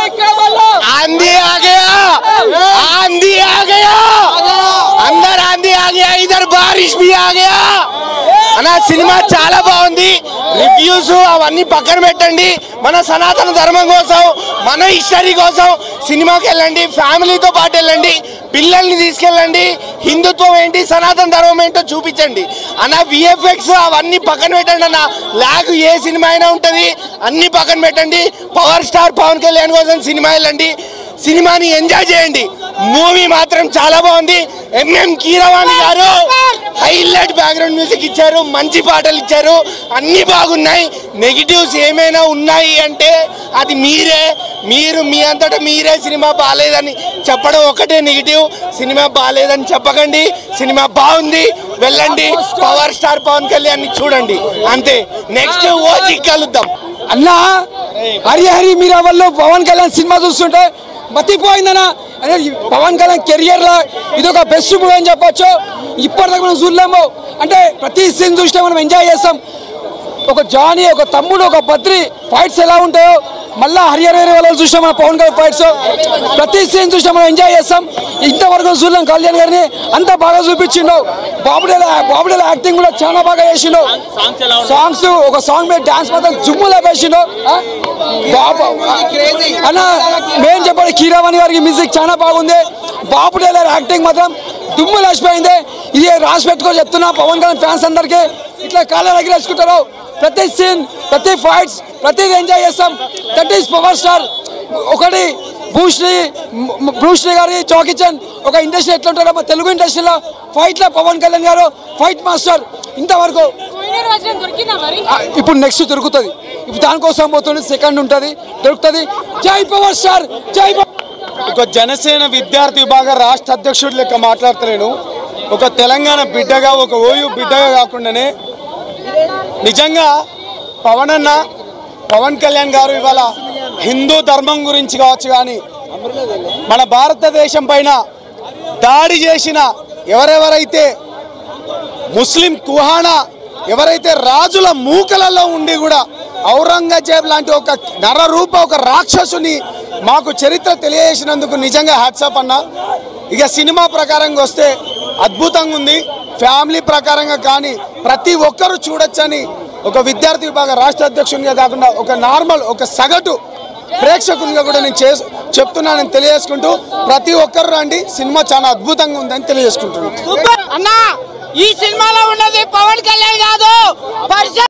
आंधी आ गया, आंधी आ गया, अंदर आंधी आ गया, इधर बारिश भी आ गया అన్న సినిమా చాలా బాగుంది రివ్యూస్ అవన్నీ పక్కన పెట్టండి మన సనాతన ధర్మం కోసం మన హిస్టరీ కోసం సినిమాకి వెళ్ళండి ఫ్యామిలీతో పాటు వెళ్ళండి పిల్లల్ని తీసుకెళ్ళండి హిందుత్వం ఏంటి సనాతన ధర్మం ఏంటో చూపించండి అన్న విఎఫ్ఎక్స్ అవన్నీ పక్కన పెట్టండి అన్న లాగ్ ఏ సినిమా అయినా ఉంటుంది అన్ని పక్కన పెట్టండి పవర్ స్టార్ పవన్ కళ్యాణ్ కోసం సినిమా వెళ్ళండి సినిమాని ఎంజాయ్ చేయండి మూవీ మాత్రం చాలా బాగుంది ఎంఎం కీరవాణి గారు హైలైట్ బ్యాక్గ్రౌండ్ మ్యూజిక్ ఇచ్చారు మంచి పాటలు ఇచ్చారు అన్ని బాగున్నాయి నెగిటివ్స్ ఏమైనా ఉన్నాయి అంటే అది మీరు మీ అంతటా మీరే సినిమా బాగాలేదని చెప్పడం ఒకటే నెగిటివ్ సినిమా బాగాలేదని చెప్పకండి సినిమా బాగుంది వెళ్ళండి పవర్ స్టార్ పవన్ కళ్యాణ్ చూడండి అంతే నెక్స్ట్ ఓజీ కలుద్దాం అన్న హరి హరి మీరా వాళ్ళు పవన్ కళ్యాణ్ సినిమా చూస్తుంటే మతిపోయిందన్న అదే పవన్ కళ్యాణ్ కెరియర్లో ఇది ఒక బెస్ట్ మూవీ అని చెప్పొచ్చు ఇప్పటిదాకా మనం చూడలేము అంటే ప్రతి సీన్ చూస్తే మనం ఎంజాయ్ చేస్తాం ఒక జానీ ఒక తమ్ముడు ఒక బద్రి ఫైట్స్ ఎలా ఉంటాయో మళ్ళీ హరిహర వాళ్ళు చూసాం మన పవన్ కళ్యాణ్ ఫైట్స్ ప్రతి సీన్ చూసాం మనం ఎంజాయ్ చేస్తాం ఇంతవరకు చూడలేం కళ్యాణ్ గారిని అంత బాగా చూపించిండు బాబుడేల యాక్టింగ్ కూడా చాలా బాగా చేసిండు సాంగ్స్ ఒక సాంగ్ మీద డాన్స్ మాత్రం జుమ్ములా వేసిండు అన్న మేము చెప్పాలి కీరవాణి గారికి మ్యూజిక్ చాలా బాగుంది బాబుడేల యాక్టింగ్ మాత్రం దుమ్ము లేచిపోయింది ఇది రాసి పెట్టుకొని చెప్తున్నా పవన్ కళ్యాణ్ ఫ్యాన్స్ అందరికీ ఇట్లా కాళ్ళ ఎగిరేసుకుంటారు ప్రతి సీన్ ప్రతి ఫైట్స్ ప్రతిది ఎంజాయ్ చేస్తాం దట్ ఈస్ పవర్ స్టార్ ఒకటి బ్రూస్లీ గారి చాకీ చాన్ ఒక ఇండస్ట్రీ ఎట్లా ఉంటారో మా తెలుగు ఇండస్ట్రీలో ఫైట్లో పవన్ కళ్యాణ్ గారు ఫైట్ మాస్టర్ ఇంతవరకు ఇప్పుడు నెక్స్ట్ దొరుకుతుంది ఇప్పుడు దానికోసం పోతుంది సెకండ్ ఉంటుంది దొరుకుతుంది జై పవర్ స్టార్ జై ఒక జనసేన విద్యార్థి విభాగ రాష్ట్ర అధ్యక్షుడు లెక్క మాట్లాడుతున్నాను ఒక తెలంగాణ బిడ్డగా ఒక ఓయూ బిడ్డగా కాకుండానే నిజంగా పవన్ కళ్యాణ్ గారు ఇవాళ హిందూ ధర్మం గురించి కావచ్చు కానీ మన భారతదేశం పైన దాడి చేసిన ఎవరెవరైతే ముస్లిం కుహానా ఎవరైతే రాజుల మూకలలో ఉండి కూడా ఔరంగజేబ్ లాంటి ఒక నరరూప ఒక రాక్షసుని మాకు చరిత్ర తెలియజేసినందుకు నిజంగా హ్యాట్సాప్ అన్న ఇక సినిమా ప్రకారంగా వస్తే అద్భుతంగా ఉంది ఫ్యామిలీ ప్రకారంగా కానీ ప్రతి ఒక్కరూ చూడొచ్చని ఒక విద్యార్థి విభాగ రాష్ట్ర అధ్యక్షునిగా కాకుండా ఒక నార్మల్ ఒక సగటు ప్రేక్షకునిగా కూడా నేను చెప్తున్నానని తెలియజేసుకుంటూ ప్రతి ఒక్కరు రండి సినిమా చాలా అద్భుతంగా ఉందని తెలియజేసుకుంటున్నాను అన్న ఈ సినిమాలో ఉన్నది పవన్ కళ్యాణ్ కాదు